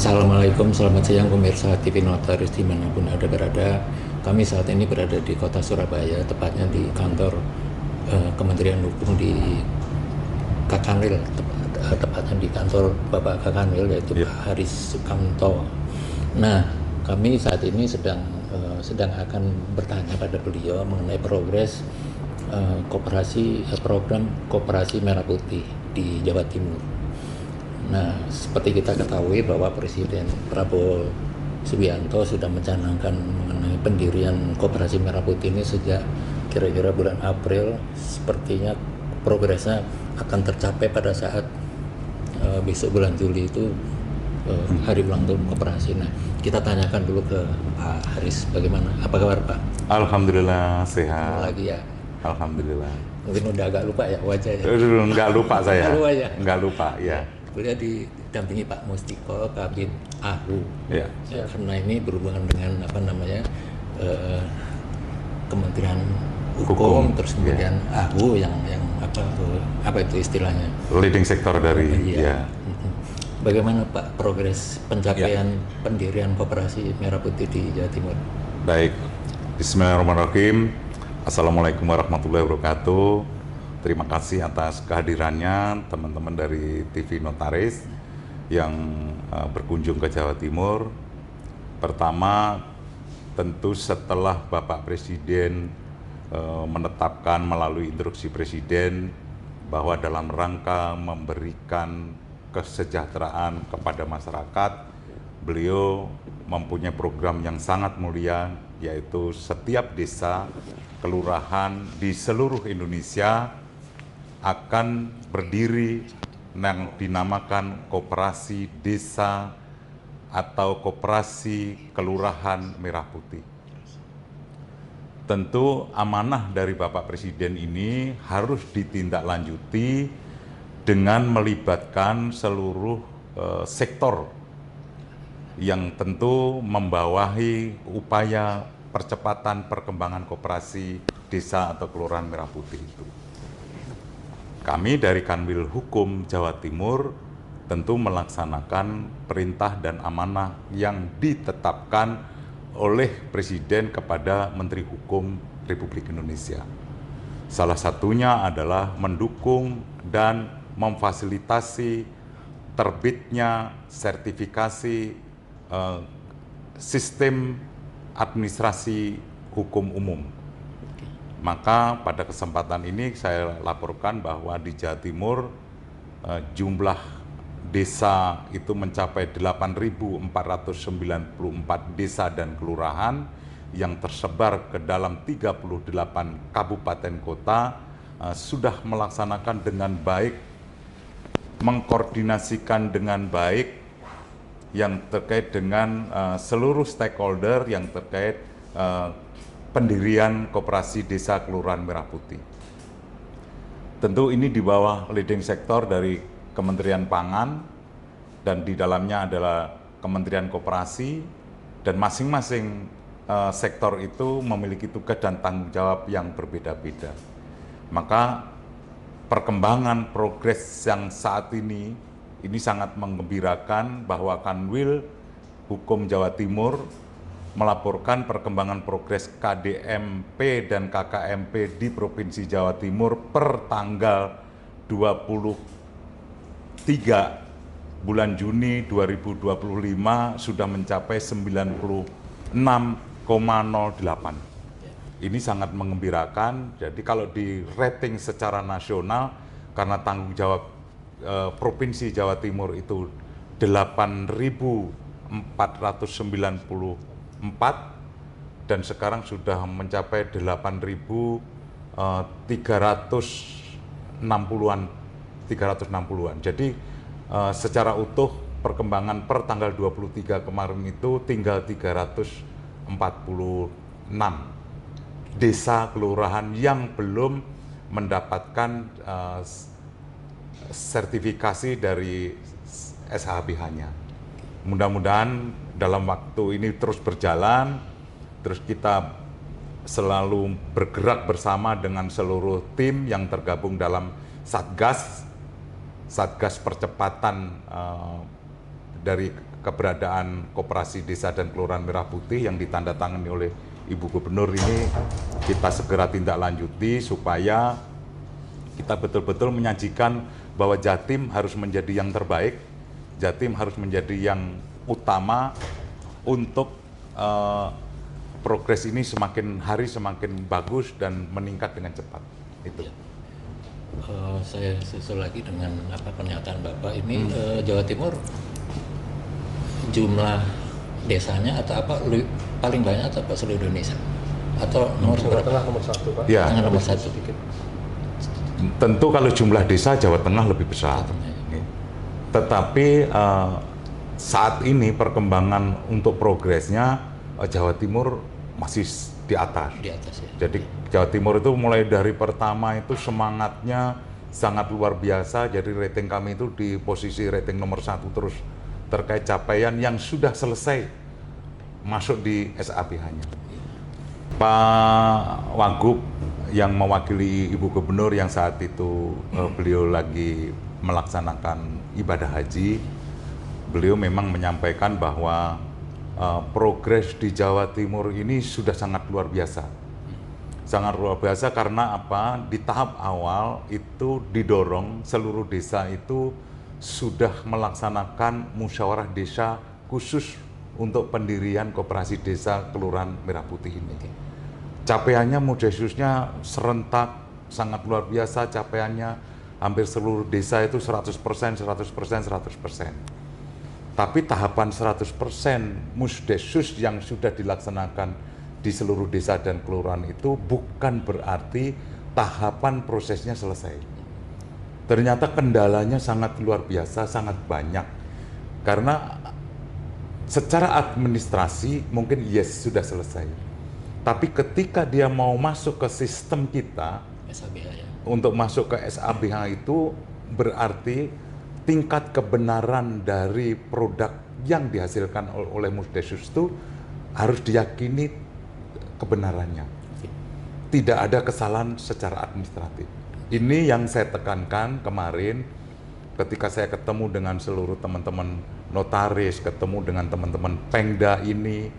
Assalamualaikum, selamat siang pemirsa TV Notaris dimanapun Anda berada. Kami saat ini berada di kota Surabaya, tepatnya di kantor Kementerian Hukum di Kakanwil, tepatnya di kantor Bapak Kakanwil, yaitu Pak Haris Sukamto. Nah, kami saat ini sedang akan bertanya pada beliau mengenai progres program Koperasi Merah Putih di Jawa Timur. Nah, seperti kita ketahui bahwa Presiden Prabowo Subianto sudah mencanangkan mengenai pendirian Koperasi Merah Putih ini sejak kira-kira bulan April. Sepertinya progresnya akan tercapai pada saat besok bulan Juli itu hari ulang tahun koperasi. Nah, kita tanyakan dulu ke Pak Haris, bagaimana? Apa kabar Pak? Alhamdulillah sehat. Lagi ya? Alhamdulillah. Mungkin udah agak lupa ya wajahnya. Enggak lupa saya. Nggak lupa ya? Enggak lupa, ya. Beliau didampingi Pak Mustiko Kabid AHU. Ya. Karena ini berhubungan dengan Kementerian Hukum, terus kemudian AHU yang apa itu istilahnya? Leading sektor dari Iya. Bagaimana Pak progres pencapaian pendirian Koperasi Merah Putih di Jawa Timur? Baik. Bismillahirrahmanirrahim. Assalamualaikum warahmatullahi wabarakatuh. Terima kasih atas kehadirannya teman-teman dari TV Notaris yang berkunjung ke Jawa Timur. Pertama, tentu setelah Bapak Presiden menetapkan melalui instruksi Presiden bahwa dalam rangka memberikan kesejahteraan kepada masyarakat, beliau mempunyai program yang sangat mulia, yaitu setiap desa, kelurahan di seluruh Indonesia akan berdiri yang dinamakan Koperasi Desa atau Koperasi Kelurahan Merah Putih. Tentu amanah dari Bapak Presiden ini harus ditindaklanjuti dengan melibatkan seluruh sektor yang tentu membawahi upaya percepatan perkembangan koperasi desa atau kelurahan Merah Putih itu. Kami dari Kanwil Hukum Jawa Timur tentu melaksanakan perintah dan amanah yang ditetapkan oleh Presiden kepada Menteri Hukum Republik Indonesia. Salah satunya adalah mendukung dan memfasilitasi terbitnya sertifikasi sistem administrasi hukum umum. Maka pada kesempatan ini saya laporkan bahwa di Jawa Timur jumlah desa itu mencapai 8.494 desa dan kelurahan yang tersebar ke dalam 38 kabupaten kota sudah melaksanakan dengan baik, mengkoordinasikan dengan baik yang terkait dengan seluruh stakeholder yang terkait pendirian Koperasi Desa Kelurahan Merah Putih. Tentu ini di bawah leading sektor dari Kementerian Pangan dan di dalamnya adalah Kementerian Koperasi, dan masing-masing sektor itu memiliki tugas dan tanggung jawab yang berbeda-beda. Maka perkembangan progres yang saat ini sangat menggembirakan bahwa Kanwil Hukum Jawa Timur melaporkan perkembangan progres KDMP dan KKMP di Provinsi Jawa Timur per tanggal 23 bulan Juni 2025 sudah mencapai 96,08. Ini sangat mengembirakan. Jadi kalau di rating secara nasional, karena tanggung jawab Provinsi Jawa Timur itu 8.494 dan sekarang sudah mencapai 360-an. Jadi secara utuh perkembangan per tanggal 23 kemarin itu tinggal 346 desa kelurahan yang belum mendapatkan sertifikasi dari SHBH-nya. Mudah-mudahan dalam waktu ini terus berjalan, terus kita selalu bergerak bersama dengan seluruh tim yang tergabung dalam Satgas percepatan dari keberadaan Koperasi Desa dan Kelurahan Merah Putih yang ditandatangani oleh Ibu Gubernur ini kita segera tindak lanjuti supaya kita betul-betul menyajikan bahwa Jatim harus menjadi yang terbaik, Jatim harus menjadi yang utama untuk progres ini semakin hari semakin bagus dan meningkat dengan cepat. Itu. Saya susul lagi dengan pernyataan Bapak ini. Jawa Timur jumlah desanya atau paling banyak atau seluruh Indonesia atau nomor Jawa Tengah nomor 1, Pak. Ya, nomor satu. tentu kalau jumlah desa Jawa Tengah lebih besar. Tetapi saat ini perkembangan untuk progresnya Jawa Timur masih di atas. Di atas ya. Jadi Jawa Timur itu mulai dari pertama itu semangatnya sangat luar biasa. Jadi rating kami itu di posisi rating nomor 1 terus terkait capaian yang sudah selesai masuk di SABH-nya. Pak Wagub yang mewakili Ibu Gubernur yang saat itu beliau lagi melaksanakan ibadah haji, beliau memang menyampaikan bahwa progres di Jawa Timur ini sudah sangat luar biasa. Sangat luar biasa karena apa? Di tahap awal itu didorong seluruh desa itu sudah melaksanakan musyawarah desa khusus untuk pendirian Koperasi Desa Kelurahan Merah Putih ini. Capaiannya Mudesusnya serentak, sangat luar biasa capaiannya, hampir seluruh desa itu 100%, 100%, 100%. Tapi tahapan 100% Musdesus yang sudah dilaksanakan di seluruh desa dan kelurahan itu bukan berarti tahapan prosesnya selesai. Ternyata kendalanya sangat luar biasa, sangat banyak. Karena secara administrasi mungkin yes sudah selesai. Tapi ketika dia mau masuk ke sistem kita, SABH ya. untuk masuk ke SABH itu berarti tingkat kebenaran dari produk yang dihasilkan oleh Musdesus itu harus diyakini kebenarannya. Tidak ada kesalahan secara administratif. Ini yang saya tekankan kemarin ketika saya ketemu dengan seluruh teman-teman notaris, ketemu dengan teman-teman Pengda ini,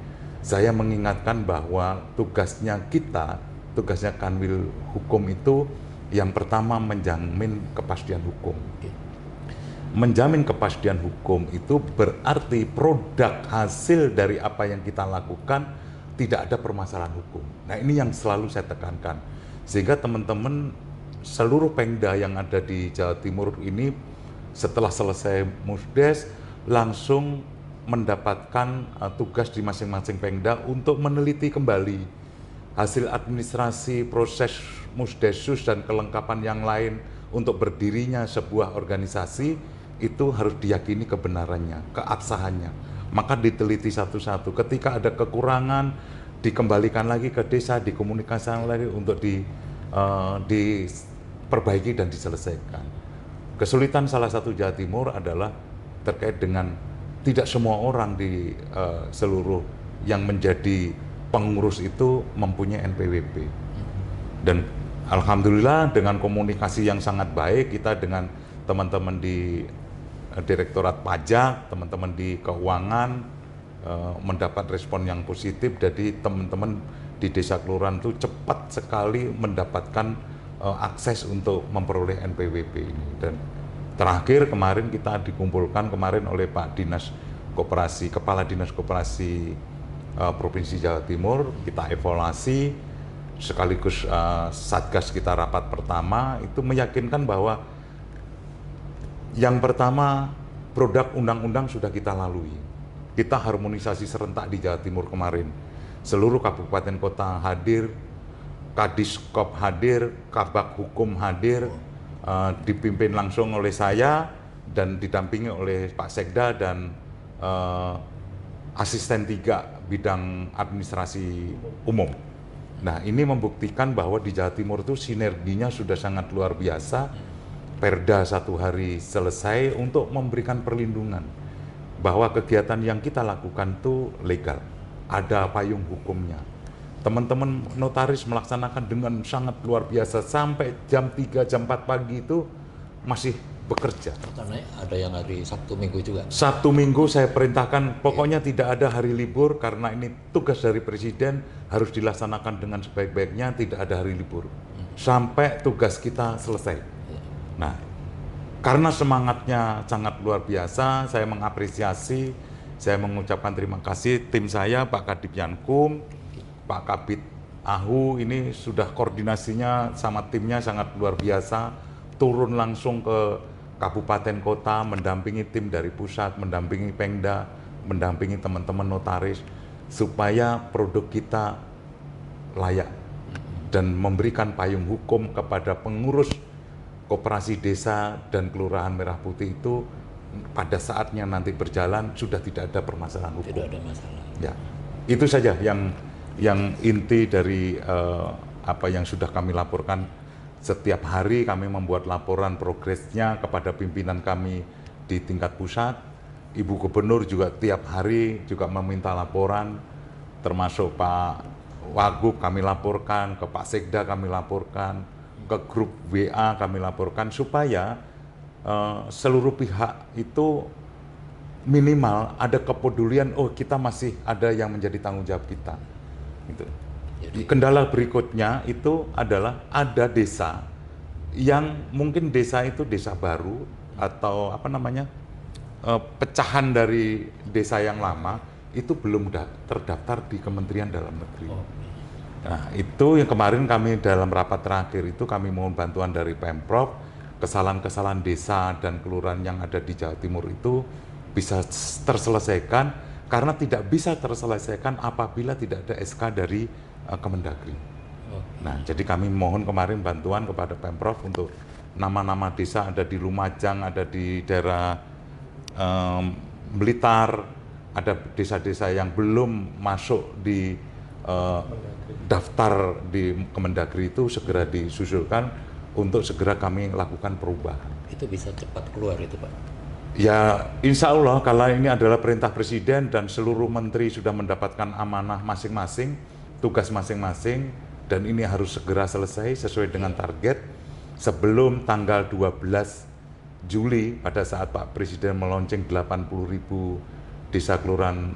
saya mengingatkan bahwa tugasnya kita, tugasnya Kanwil Hukum itu yang pertama menjamin kepastian hukum. Menjamin kepastian hukum itu berarti produk hasil dari apa yang kita lakukan tidak ada permasalahan hukum. Nah ini yang selalu saya tekankan. Sehingga teman-teman seluruh Pengda yang ada di Jawa Timur ini setelah selesai Musdes langsung mendapatkan tugas di masing-masing Pengda untuk meneliti kembali hasil administrasi, proses Musdesus dan kelengkapan yang lain untuk berdirinya sebuah organisasi itu harus diyakini kebenarannya, keabsahannya. Maka diteliti satu-satu. Ketika ada kekurangan, dikembalikan lagi ke desa, dikomunikasikan lagi untuk diperbaiki dan diselesaikan. Kesulitan salah satu Jawa Timur adalah terkait dengan tidak semua orang di seluruh yang menjadi pengurus itu mempunyai NPWP. Dan alhamdulillah dengan komunikasi yang sangat baik kita dengan teman-teman di Direktorat Pajak, teman-teman di Keuangan mendapat respon yang positif. Jadi teman-teman di desa kelurahan itu cepat sekali mendapatkan akses untuk memperoleh NPWP ini. Dan terakhir kemarin kita dikumpulkan kemarin oleh Pak Dinas Koperasi, Kepala Dinas Koperasi Provinsi Jawa Timur, kita evaluasi sekaligus Satgas kita rapat pertama itu meyakinkan bahwa yang pertama produk undang-undang sudah kita lalui. Kita harmonisasi serentak di Jawa Timur kemarin. Seluruh kabupaten kota hadir, Kadiskop hadir, Kabak Hukum hadir, dipimpin langsung oleh saya dan didampingi oleh Pak Sekda dan asisten 3 bidang administrasi umum. Nah ini membuktikan bahwa di Jawa Timur itu sinerginya sudah sangat luar biasa. Perda 1 hari selesai untuk memberikan perlindungan bahwa kegiatan yang kita lakukan itu legal, ada payung hukumnya. Teman-teman notaris melaksanakan dengan sangat luar biasa sampai jam 3, jam 4 pagi itu masih bekerja. Karena ada yang hari Sabtu Minggu juga. Sabtu Minggu saya perintahkan pokoknya tidak ada hari libur karena ini tugas dari Presiden harus dilaksanakan dengan sebaik-baiknya, tidak ada hari libur sampai tugas kita selesai. Nah, karena semangatnya sangat luar biasa, saya mengapresiasi, saya mengucapkan terima kasih tim saya, Pak Kadip Yankum, Pak Kabit Ahu, ini sudah koordinasinya sama timnya sangat luar biasa, turun langsung ke kabupaten kota, mendampingi tim dari pusat, mendampingi Pemda, mendampingi teman-teman notaris, supaya produk kita layak dan memberikan payung hukum kepada pengurus koperasi desa dan kelurahan Merah Putih itu pada saatnya nanti berjalan sudah tidak ada permasalahan hukum. Tidak ada masalah. Ya, itu saja yang inti dari apa yang sudah kami laporkan. Setiap hari kami membuat laporan progresnya kepada pimpinan kami di tingkat pusat. Ibu Gubernur juga tiap hari juga meminta laporan, termasuk Pak Wagub kami laporkan, ke Pak Sekda kami laporkan, ke grup WA kami laporkan, supaya seluruh pihak itu minimal ada kepedulian, oh kita masih ada yang menjadi tanggung jawab kita. Gitu. Kendala berikutnya itu adalah ada desa yang mungkin desa itu desa baru atau apa namanya pecahan dari desa yang lama itu belum terdaftar di Kementerian Dalam Negeri. Nah, itu yang kemarin kami dalam rapat terakhir itu kami mohon bantuan dari Pemprov, kesalahan-kesalahan desa dan kelurahan yang ada di Jawa Timur itu bisa terselesaikan, karena tidak bisa terselesaikan apabila tidak ada SK dari Kemendagri. Nah, jadi kami mohon kemarin bantuan kepada Pemprov untuk nama-nama desa ada di Lumajang, ada di daerah Blitar, ada desa-desa yang belum masuk di daftar di Kemendagri itu segera disusulkan untuk segera kami lakukan perubahan. Itu bisa cepat keluar itu Pak? Ya, insya Allah kalau ini adalah perintah Presiden dan seluruh menteri sudah mendapatkan amanah masing-masing, tugas masing-masing, dan ini harus segera selesai sesuai dengan target sebelum tanggal 12 Juli pada saat Pak Presiden meluncing 80.000 desa kelurahan,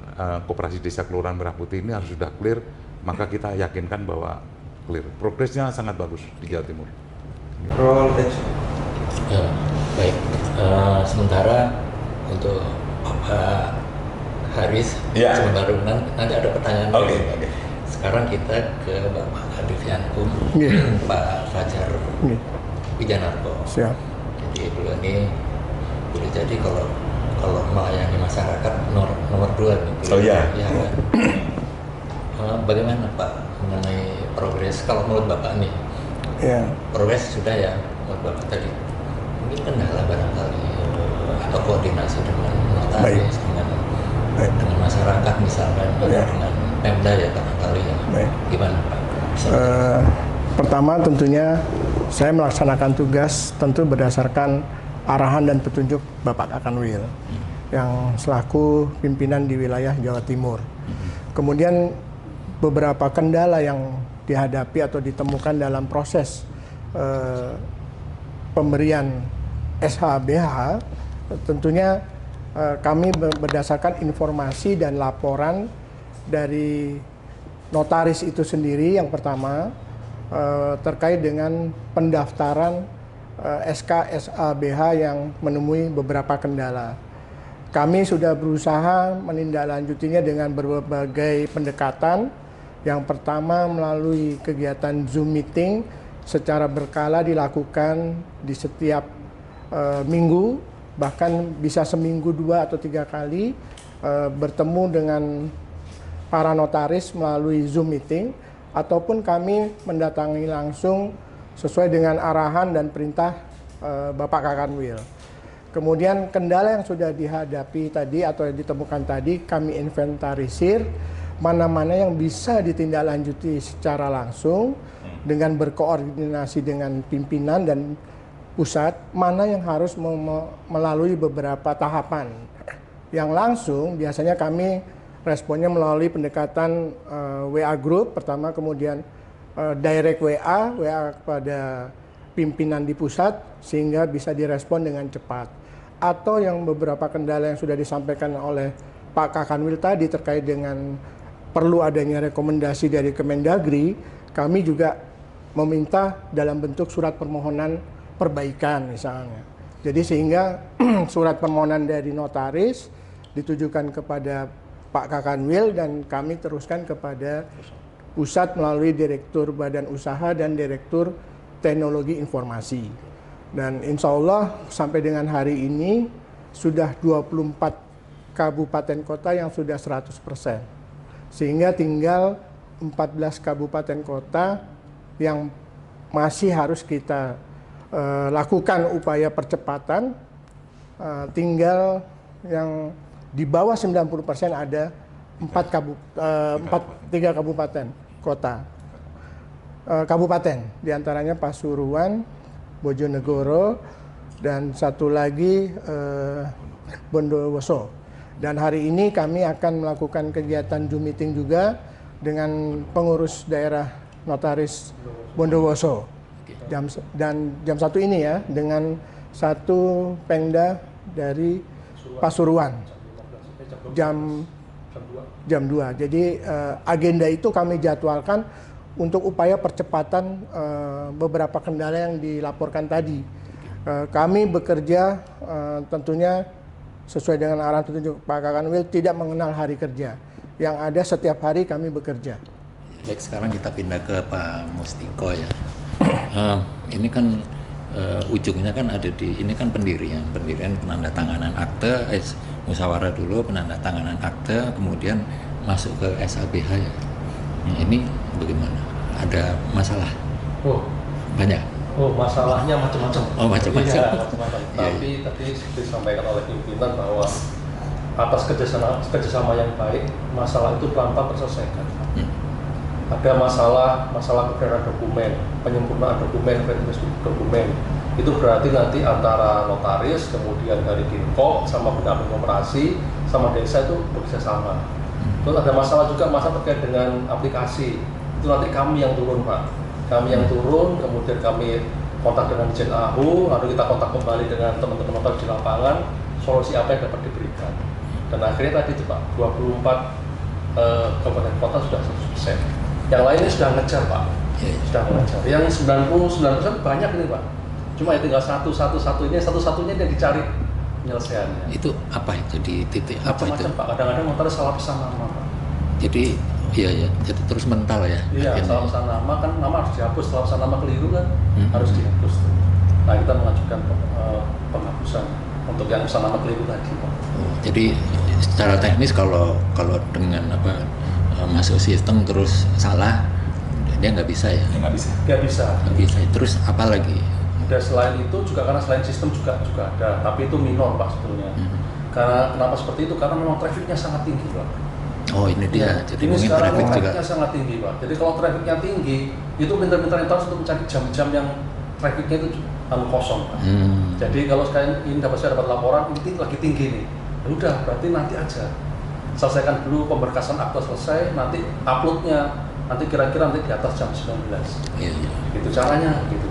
koperasi desa kelurahan Merah Putih ini harus sudah clear, maka kita yakinkan bahwa clear. Progresnya sangat bagus di Jawa Timur. Ya, baik. Sementara untuk Pak Haris, sementara nanti ada pertanyaan. Oke. Sekarang kita ke Bapak Kadip Yankum, Pak Fajar Wijanarko. Siap. Jadi beliau ini boleh jadi kalau melayani masyarakat nomor 2 nih. Oh iya. Ya kan? Bagaimana Pak mengenai progres kalau menurut Bapak nih? Ya. Progres sudah ya menurut Bapak tadi. Mungkin kendala barangkali atau koordinasi dengan notaris, dengan masyarakat misalkan, atau dengan Pemda ya barangkali ya. Gimana Pak? Pertama tentunya saya melaksanakan tugas tentu berdasarkan arahan dan petunjuk Bapak Kakanwil yang selaku pimpinan di wilayah Jawa Timur. Kemudian beberapa kendala yang dihadapi atau ditemukan dalam proses pemberian SHBH, tentunya kami berdasarkan informasi dan laporan dari notaris itu sendiri yang pertama terkait dengan pendaftaran SK SHBH yang menemui beberapa kendala. Kami sudah berusaha menindaklanjutinya dengan berbagai pendekatan. Yang pertama melalui kegiatan Zoom meeting secara berkala dilakukan di setiap minggu, bahkan bisa seminggu 2 atau 3 kali bertemu dengan para notaris melalui Zoom meeting, ataupun kami mendatangi langsung sesuai dengan arahan dan perintah Bapak Kakanwil. Kemudian kendala yang sudah dihadapi tadi atau yang ditemukan tadi kami inventarisir mana-mana yang bisa ditindaklanjuti secara langsung dengan berkoordinasi dengan pimpinan dan pusat, mana yang harus melalui beberapa tahapan. Yang langsung biasanya kami responnya melalui pendekatan WA group pertama, kemudian direct WA kepada pimpinan di pusat sehingga bisa direspon dengan cepat. Atau yang beberapa kendala yang sudah disampaikan oleh Pak Kakanwil tadi terkait dengan perlu adanya rekomendasi dari Kemendagri, kami juga meminta dalam bentuk surat permohonan perbaikan misalnya. Jadi sehingga surat permohonan dari notaris ditujukan kepada Pak Kakanwil dan kami teruskan kepada pusat melalui Direktur Badan Usaha dan Direktur Teknologi Informasi. Dan insya Allah sampai dengan hari ini sudah 24 kabupaten kota yang sudah 100%. Sehingga tinggal 14 kabupaten kota yang masih harus kita lakukan upaya percepatan. Tinggal yang di bawah 90% ada 3 kabupaten kota. Kabupaten, diantaranya Pasuruan, Bojonegoro, dan satu lagi Bondowoso. Dan hari ini kami akan melakukan kegiatan Zoom meeting juga dengan pengurus daerah notaris Bondowoso. Jam 1 ini ya, dengan satu Pemda dari Pasuruan. Jam 2. Jadi agenda itu kami jadwalkan untuk upaya percepatan beberapa kendala yang dilaporkan tadi. Kami bekerja tentunya sesuai dengan arahan petunjuk Pak Kakanwil, tidak mengenal hari kerja. Yang ada setiap hari kami bekerja. Baik, sekarang kita pindah ke Pak Mustiko ya. Ini kan ujungnya kan ada di, ini kan pendirian penandatanganan akte, musyawarah dulu, penandatanganan akte, kemudian masuk ke SABH ya. Ini bagaimana? Ada masalah? Oh, banyak. Oh, masalahnya macam-macam. Oh, macam-macam. Iya, macam-macam. Tapi tadi disampaikan oleh pimpinan bahwa atas kerjasama yang baik, masalah itu pelan-pelan terselesaikan. Ada masalah kebenaran dokumen, penyempurnaan dokumen, verifikasi dokumen. Itu berarti nanti antara notaris, kemudian dari Dinkop, sama pendamping operasi, sama desa itu bekerja sama. Terus ada masalah juga terkait dengan aplikasi. Itu nanti kami yang turun, Pak. Kami yang turun, kemudian kami kontak dengan Dijen AHU, lalu kita kontak kembali dengan teman-teman notaris di lapangan, solusi apa yang dapat diberikan. Dan akhirnya tadi itu Pak, 24 kabupaten kota sudah 100%. Yang lainnya sudah ngejar Pak, sudah ngejar. Yang 99% banyak ini Pak. Cuma ya tinggal satu-satunya yang dicari penyelesaiannya. Itu apa itu di titik apa itu? Macam-macam Pak, kadang-kadang notaris salah pesan nama Pak. Jadi iya, jadi terus mental ya. Iya, salah pesan nama kan, nama harus dihapus, salah pesan nama keliru kan harus dihapus. Nah, kita mengajukan penghapusan untuk yang pesan nama keliru tadi. Oh, jadi secara teknis kalau dengan masuk sistem terus salah, dia nggak bisa ya? Nggak bisa. Nggak bisa. Nggak bisa. Terus apa lagi? Dan selain itu juga karena selain sistem juga ada, tapi itu minor Pak sebetulnya. Karena kenapa seperti itu? Karena memang trafficnya sangat tinggi Pak. Oh ini dia, jadi ini mungkin sekarang traffic juga. trafficnya sangat tinggi Pak. Jadi kalau trafficnya tinggi, itu pintar-pintar untuk mencari jam-jam yang trafficnya itu kosong Pak. Jadi kalau sekalian ini saya dapat laporan, ini lagi tinggi nih. Ya udah, berarti nanti aja. Selesaikan dulu pemberkasan akte selesai, nanti uploadnya nanti kira-kira nanti di atas jam 19. Iya. Itu caranya gitu.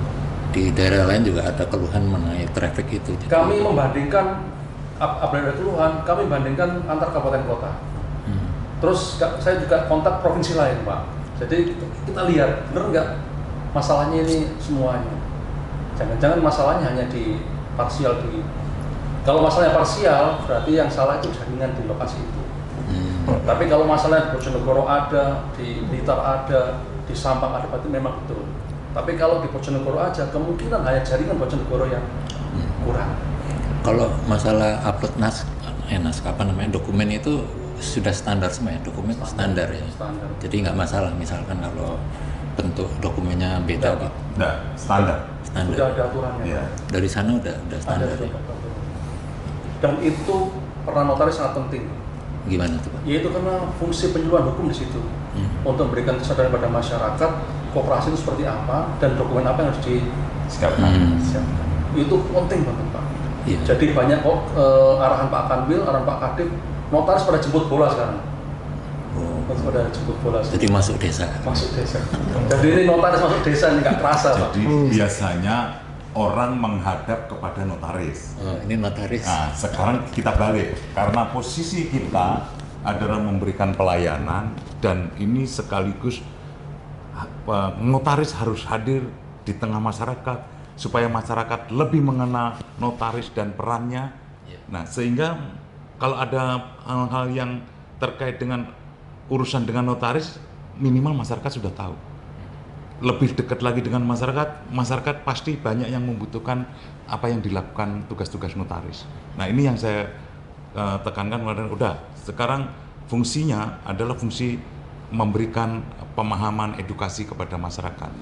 Di daerah lain juga ada keluhan mengenai traffic itu. Jadi, Kami membandingkan, ada keluhan, kami bandingkan antar kabupaten kota. Terus saya juga kontak provinsi lain Pak. Jadi kita lihat benar nggak masalahnya ini semuanya. Jangan-jangan masalahnya hanya di parsial di. Kalau masalahnya parsial berarti yang salah itu jaringan di lokasi itu. Tapi kalau masalahnya di Bojonegoro ada, di Blitar ada, di Sampang ada, berarti memang betul. Tapi kalau di Bojonegoro aja kemungkinan hanya jaringan Bojonegoro yang kurang. Kalau masalah upload naskah dokumen itu sudah standar semua ya, dokumen standar ya. Standar. Jadi nggak masalah misalkan kalau bentuk dokumennya beda gitu. Nggak, standar. Sudah ada aturannya. Iya. Dari sana udah standar Ada ya. Dan itu peran notaris sangat penting. Gimana tuh Pak? Yaitu karena fungsi penyuluhan hukum di situ untuk memberikan kesadaran pada masyarakat koperasi itu seperti apa dan dokumen apa yang harus disiapkan. Itu penting banget Pak. Iya. Jadi banyak kok arahan Pak Kanwil, arahan Pak Kadif, notaris pada jemput bola sekarang. Oh. Saudara jemput bola. Jadi masuk desa. Masuk desa. Jadi ini notaris masuk desa ini nggak kerasa, Pak. Jadi biasanya orang menghadap kepada notaris. Oh, ini notaris. Nah, sekarang kita balik karena posisi kita adalah memberikan pelayanan dan ini sekaligus notaris harus hadir di tengah masyarakat supaya masyarakat lebih mengenal notaris dan perannya. Nah, sehingga kalau ada hal-hal yang terkait dengan urusan dengan notaris, minimal masyarakat sudah tahu. Lebih dekat lagi dengan masyarakat, masyarakat pasti banyak yang membutuhkan apa yang dilakukan tugas-tugas notaris. Nah, ini yang saya tekankan, udah sekarang fungsinya adalah fungsi memberikan pemahaman edukasi kepada masyarakat.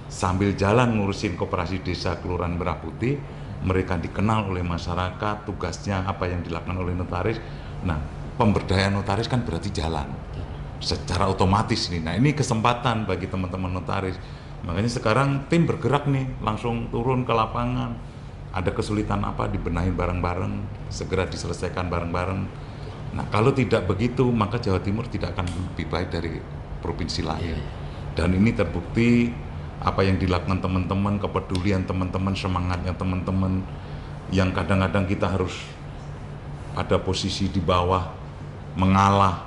Sambil jalan ngurusin koperasi desa Kelurahan Merah Putih, mereka dikenal oleh masyarakat, tugasnya apa yang dilakukan oleh notaris. Nah, pemberdayaan notaris kan berarti jalan secara otomatis nih. Nah, ini kesempatan bagi teman-teman notaris. Makanya sekarang tim bergerak nih, langsung turun ke lapangan. Ada kesulitan apa, dibenahin bareng-bareng, segera diselesaikan bareng-bareng. Nah, kalau tidak begitu, maka Jawa Timur tidak akan lebih baik dari provinsi lain. Dan ini terbukti apa yang dilakukan teman-teman, kepedulian teman-teman, semangatnya teman-teman, yang kadang-kadang kita harus pada posisi di bawah, mengalah,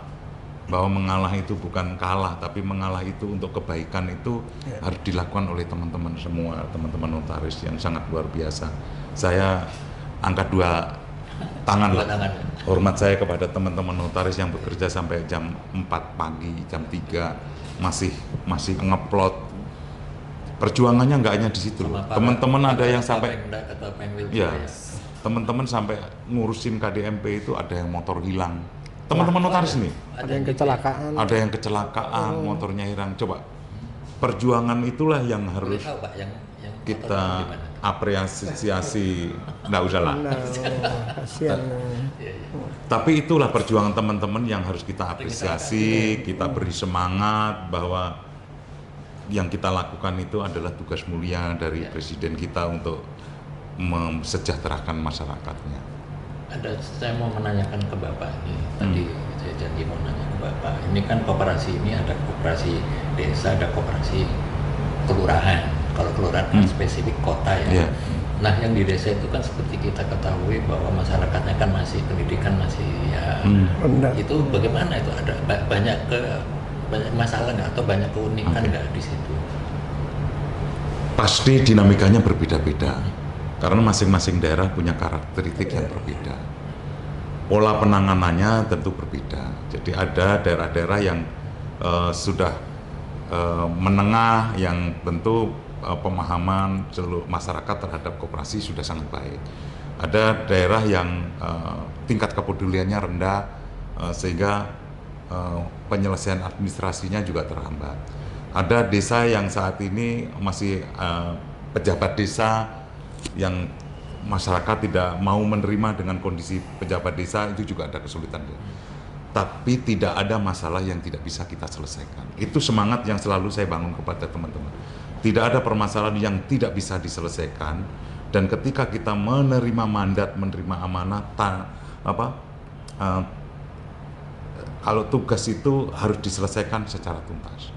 bahwa mengalah itu bukan kalah, tapi mengalah itu untuk kebaikan itu harus dilakukan oleh teman-teman semua, teman-teman notaris yang sangat luar biasa. Saya angkat dua tangan lah, hormat saya kepada teman-teman notaris yang bekerja sampai jam 4 pagi, jam 3 masih ngeplot. Perjuangannya nggak hanya di situ, teman-teman ada yang sampai, ya, teman-teman sampai ngurusin KDMP itu ada yang motor hilang. Teman-teman notaris nih, ada yang kecelakaan, motornya hilang. Coba, perjuangan itulah yang harus kita apresiasi. Nggak usah lah. Tapi itulah perjuangan teman-teman yang harus kita apresiasi, kita beri semangat bahwa yang kita lakukan itu adalah tugas mulia dari Presiden kita untuk mensejahterakan masyarakatnya. Saya mau menanyakan ke Bapak ini, tadi saya janji mau nanya ke Bapak. Ini kan koperasi ini ada koperasi desa, ada koperasi kelurahan. Kalau kelurahan kan spesifik kota ya. Nah, yang di desa itu kan seperti kita ketahui bahwa masyarakatnya kan masih pendidikan masih ya. Itu bagaimana itu, ada banyak masalah nggak atau banyak keunikan nggak di situ? Pasti dinamikanya berbeda-beda karena masing-masing daerah punya karakteristik yang berbeda. Pola penanganannya tentu berbeda. Jadi ada daerah-daerah yang sudah menengah, yang tentu pemahaman seluruh masyarakat terhadap koperasi sudah sangat baik. Ada daerah yang tingkat kepeduliannya rendah sehingga penyelesaian administrasinya juga terhambat. Ada desa yang saat ini masih pejabat desa yang masyarakat tidak mau menerima dengan kondisi pejabat desa, itu juga ada kesulitan. Tapi tidak ada masalah yang tidak bisa kita selesaikan. Itu semangat yang selalu saya bangun kepada teman-teman. Tidak ada permasalahan yang tidak bisa diselesaikan, dan ketika kita menerima mandat, menerima amanah, kalau tugas itu harus diselesaikan secara tuntas.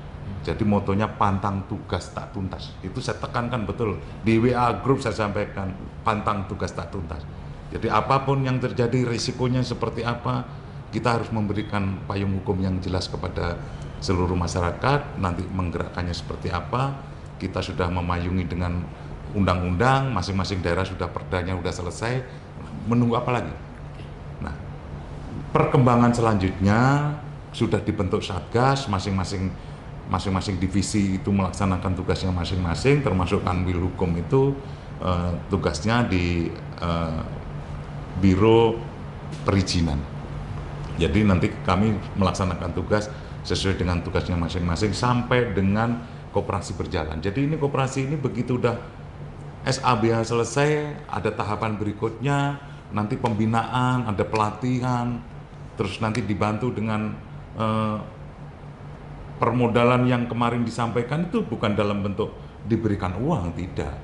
Jadi motonya pantang tugas tak tuntas. Itu saya tekankan betul. Di WA Group saya sampaikan, pantang tugas tak tuntas. Jadi apapun yang terjadi, risikonya seperti apa, kita harus memberikan payung hukum yang jelas kepada seluruh masyarakat. Nanti menggerakkannya seperti apa, kita sudah memayungi dengan undang-undang, masing-masing daerah sudah perdanya sudah selesai, menunggu apa lagi? Nah, perkembangan selanjutnya sudah dibentuk satgas, masing-masing divisi itu melaksanakan tugasnya masing-masing, termasuk Kanwil Hukum itu tugasnya di Biro Perizinan. Jadi nanti kami melaksanakan tugas sesuai dengan tugasnya masing-masing sampai dengan koperasi berjalan. Jadi ini koperasi ini begitu udah SABH selesai, ada tahapan berikutnya, nanti pembinaan, ada pelatihan, terus nanti dibantu dengan permodalan yang kemarin disampaikan itu bukan dalam bentuk diberikan uang, tidak.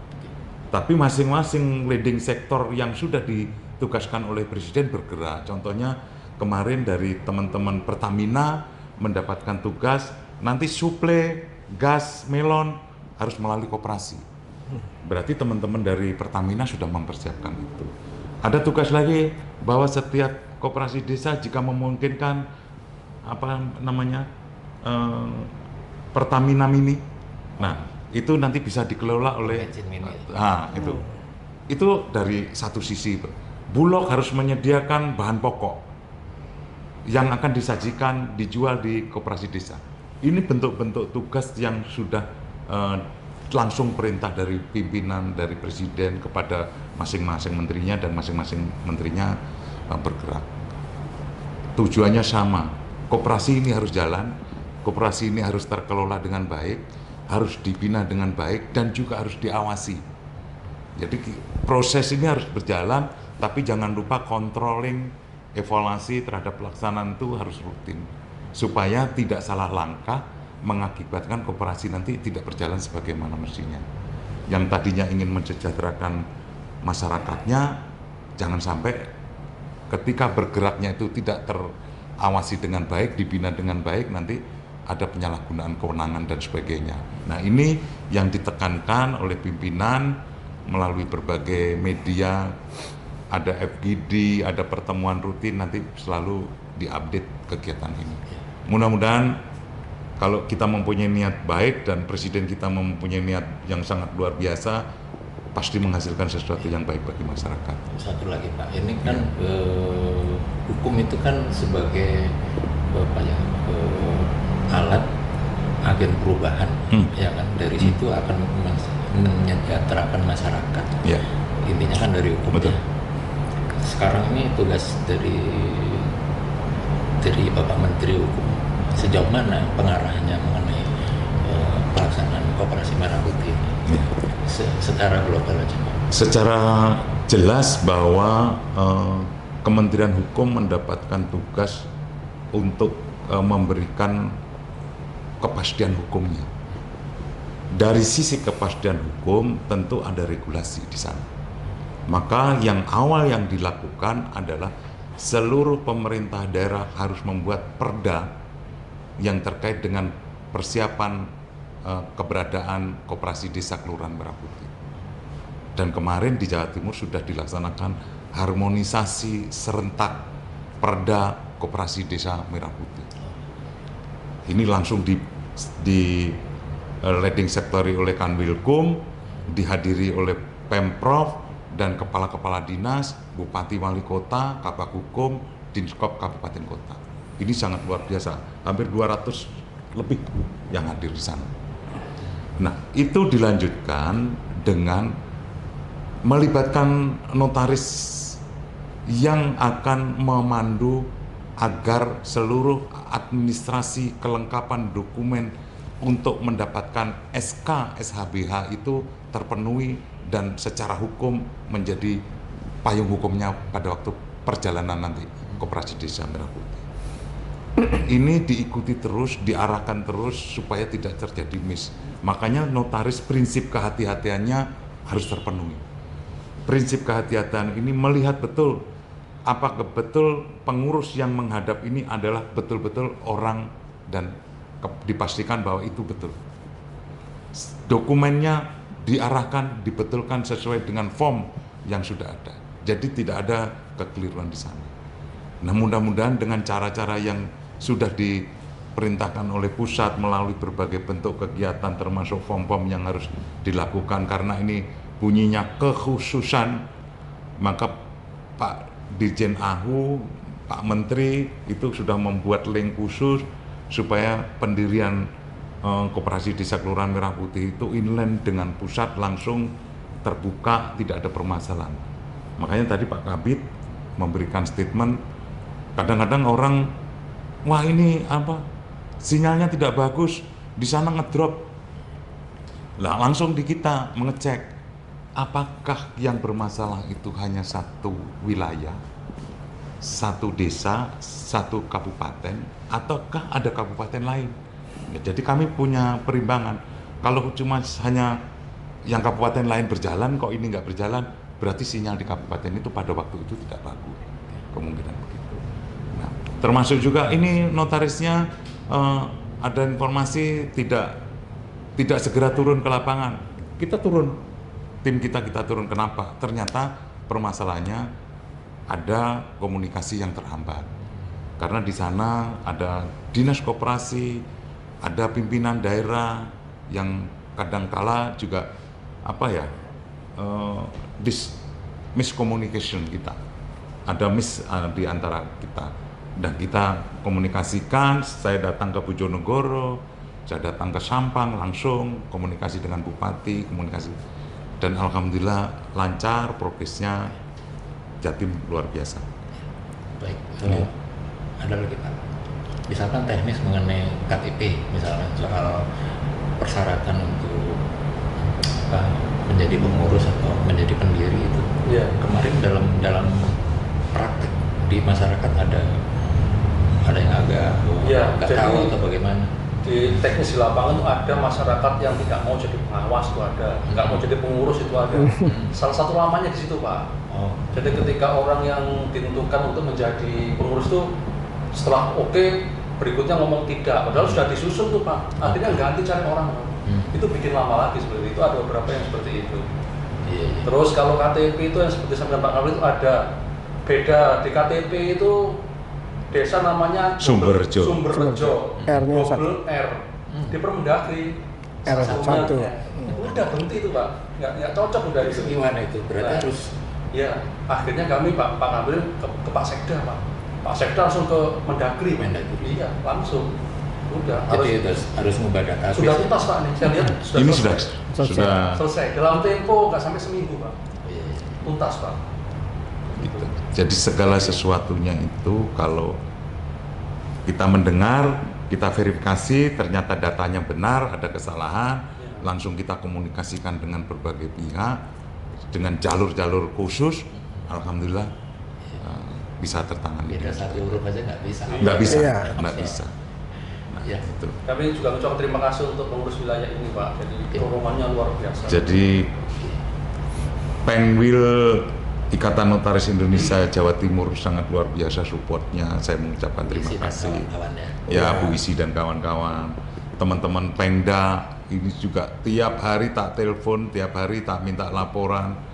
Tapi masing-masing leading sektor yang sudah ditugaskan oleh Presiden bergerak. Contohnya kemarin dari teman-teman Pertamina mendapatkan tugas, nanti suplai gas melon harus melalui koperasi. Berarti teman-teman dari Pertamina sudah mempersiapkan itu. Ada tugas lagi bahwa setiap koperasi desa jika memungkinkan Pertamina Mini. Nah, itu nanti bisa dikelola oleh Bensin mini. itu dari satu sisi. Bulog harus menyediakan bahan pokok yang akan disajikan dijual di koperasi desa. Ini bentuk-bentuk tugas yang sudah langsung perintah dari pimpinan, dari presiden kepada masing-masing menterinya, dan masing-masing menterinya bergerak. Tujuannya sama, koperasi ini harus jalan, koperasi ini harus terkelola dengan baik, harus dibina dengan baik, dan juga harus diawasi. Jadi proses ini harus berjalan, tapi jangan lupa controlling, evaluasi terhadap pelaksanaan itu harus rutin, supaya tidak salah langkah mengakibatkan koperasi nanti tidak berjalan sebagaimana mestinya. Yang tadinya ingin mensejahterakan masyarakatnya, jangan sampai ketika bergeraknya itu tidak terawasi dengan baik, dibina dengan baik, nanti ada penyalahgunaan kewenangan dan sebagainya. Nah, ini yang ditekankan oleh pimpinan melalui berbagai media, ada FGD, ada pertemuan rutin, nanti selalu diupdate kegiatan ini. Mudah-mudahan kalau kita mempunyai niat baik dan presiden kita mempunyai niat yang sangat luar biasa, pasti menghasilkan sesuatu yang baik bagi masyarakat. Satu lagi Pak, ini kan hukum itu kan sebagai alat agen perubahan, ya kan, dari situ akan menyejahterakan masyarakat. Intinya kan dari hukum. Betul. Sekarang ini tugas dari Bapak Menteri Hukum, sejauh mana pengarahannya mengenai pelaksanaan Koperasi Merah Putih ini secara global aja Pak? Secara jelas bahwa Kementerian Hukum mendapatkan tugas untuk memberikan kepastian hukumnya. Dari sisi kepastian hukum tentu ada regulasi di sana. Maka yang awal yang dilakukan adalah seluruh pemerintah daerah harus membuat perda yang terkait dengan persiapan keberadaan koperasi desa kelurahan Merah Putih. Dan kemarin di Jawa Timur sudah dilaksanakan harmonisasi serentak perda koperasi desa Merah Putih. Ini langsung di leading sectori oleh Kanwilkum, dihadiri oleh Pemprov dan kepala-kepala dinas, bupati, wali kota, kabag hukum, dinskop kabupaten kota. Ini sangat luar biasa, hampir 200 lebih yang hadir di sana. Nah, itu dilanjutkan dengan melibatkan notaris yang akan memandu agar seluruh administrasi kelengkapan dokumen untuk mendapatkan SK SHBH itu terpenuhi dan secara hukum menjadi payung hukumnya pada waktu perjalanan nanti Koperasi Desa Merah Putih. Ini diikuti terus, diarahkan terus supaya tidak terjadi miss. Makanya notaris prinsip kehati-hatiannya harus terpenuhi. Prinsip kehati-hatian ini melihat betul apakah betul pengurus yang menghadap ini adalah betul-betul orang dan dipastikan bahwa itu betul. Dokumennya diarahkan, dibetulkan sesuai dengan form yang sudah ada. Jadi tidak ada kekeliruan di sana. Nah, mudah-mudahan dengan cara-cara yang sudah diperintahkan oleh pusat melalui berbagai bentuk kegiatan termasuk form-form yang harus dilakukan karena ini bunyinya kekhususan, maka Pak Dirjen AHU, Pak Menteri itu sudah membuat link khusus supaya pendirian Koperasi Desa Kelurahan Merah Putih itu inline dengan pusat langsung terbuka, tidak ada permasalahan. Makanya tadi Pak Kabid memberikan statement, kadang-kadang orang, wah ini apa, sinyalnya tidak bagus, di sana ngedrop. Lah langsung di kita mengecek, apakah yang bermasalah itu hanya satu wilayah, satu desa, satu kabupaten, ataukah ada kabupaten lain? Ya, jadi kami punya perimbangan. Kalau cuma hanya yang kabupaten lain berjalan, kok ini nggak berjalan, berarti sinyal di kabupaten itu pada waktu itu tidak bagus. Kemungkinan begitu. Nah, termasuk juga ini notarisnya ada informasi tidak segera turun ke lapangan. Kita turun, tim kita turun. Kenapa? Ternyata permasalahannya ada komunikasi yang terhambat. Karena di sana ada dinas koperasi, ada pimpinan daerah yang kadangkala juga miscommunication kita. Ada di antara kita. Dan kita komunikasikan, saya datang ke Bojonegoro, saya datang ke Sampang langsung komunikasi dengan bupati, dan alhamdulillah lancar progresnya. Jatim luar biasa. Baik, ada lagi Pak. Misalkan teknis mengenai KTP, misalnya soal persyaratan untuk menjadi pengurus atau menjadi pendiri itu. Iya. Kemarin dalam praktek di masyarakat ada yang agak nggak tahu atau bagaimana. Di teknis di lapangan itu ada masyarakat yang tidak mau jadi pengawas, itu ada, nggak mau jadi pengurus, itu ada. Salah satu lamanya di situ Pak. Jadi ketika orang yang ditentukan untuk menjadi pengurus itu setelah berikutnya ngomong tidak, padahal sudah disusun tuh Pak. Akhirnya ganti cari orang. Itu bikin lama lagi seperti itu. Ada beberapa yang seperti itu. Iya. Terus kalau KTP itu yang seperti sampaikan Pak Kamil itu ada beda. Di KTP itu desa namanya Sumberjo. R-nya double R. Di Permendagri R1. Udah berhenti itu Pak. Nggak cocok udah itu. Gimana itu? Berarti harus. Ya, akhirnya kami Pak Kamil ke Pak Sekda Pak. Pak Sekda langsung ke Mendagri. Iya, langsung. Udah. Harus mengubah data. Sudah tuntas Pak nih. Saya lihat Ini sudah selesai. Dalam tempo nggak sampai seminggu Pak. Tuntas Pak. Gitu. Jadi segala sesuatunya itu kalau kita mendengar, kita verifikasi, ternyata datanya benar, ada kesalahan, langsung kita komunikasikan dengan berbagai pihak, dengan jalur-jalur khusus, alhamdulillah bisa tertangani. Beda satu huruf aja nggak bisa. Nggak bisa. Nah, itu. Kami juga mengucapkan terima kasih untuk pengurus wilayah ini Pak. Jadi dorongannya luar biasa. Jadi Pengwil Ikatan Notaris Indonesia Jawa Timur sangat luar biasa supportnya. Saya mengucapkan terima kasih. Ya, Bu Isi dan kawan-kawan, teman-teman Pengda ini juga tiap hari tak telepon, tiap hari tak minta laporan.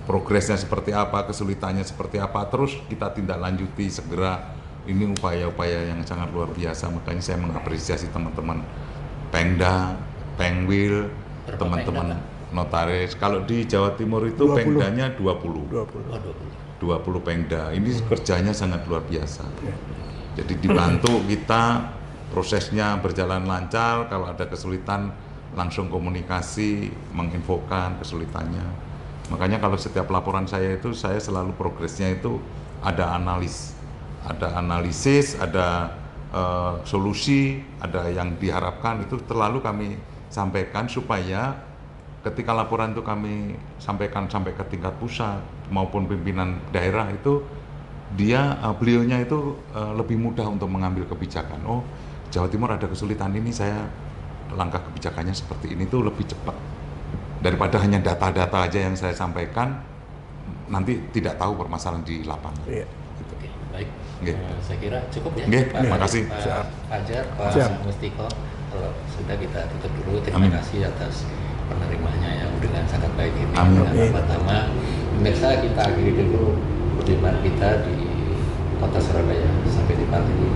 Progresnya seperti apa, kesulitannya seperti apa, terus kita tindak lanjuti segera. Ini upaya-upaya yang sangat luar biasa, makanya saya mengapresiasi teman-teman Pengda, Pengwil, teman-teman notaris. Kalau di Jawa Timur itu 20. Pengdanya 20 Pengda. Ini kerjanya sangat luar biasa. Jadi dibantu kita, prosesnya berjalan lancar. Kalau ada kesulitan langsung komunikasi, menginfokan kesulitannya. Makanya kalau setiap laporan saya itu, saya selalu progresnya itu ada analisis, ada solusi, ada yang diharapkan, itu terlalu kami sampaikan supaya ketika laporan itu kami sampaikan sampai ke tingkat pusat maupun pimpinan daerah itu beliaunya itu lebih mudah untuk mengambil kebijakan. Oh, Jawa Timur ada kesulitan ini, saya langkah kebijakannya seperti ini, tuh lebih cepat daripada hanya data-data aja yang saya sampaikan, nanti tidak tahu permasalahan di lapangan. Iya. Gitu. Baik, saya kira cukup ya. Terima kasih. Pak Fajar, Pak Mustiko, kalau sudah kita tutup dulu. Terima kasih atas penerimanya yang dengan sangat baik ini. Pertama, pemirsa, kita akhiri dulu perjumpaan kita di Kota Surabaya. Sampai jumpa lagi.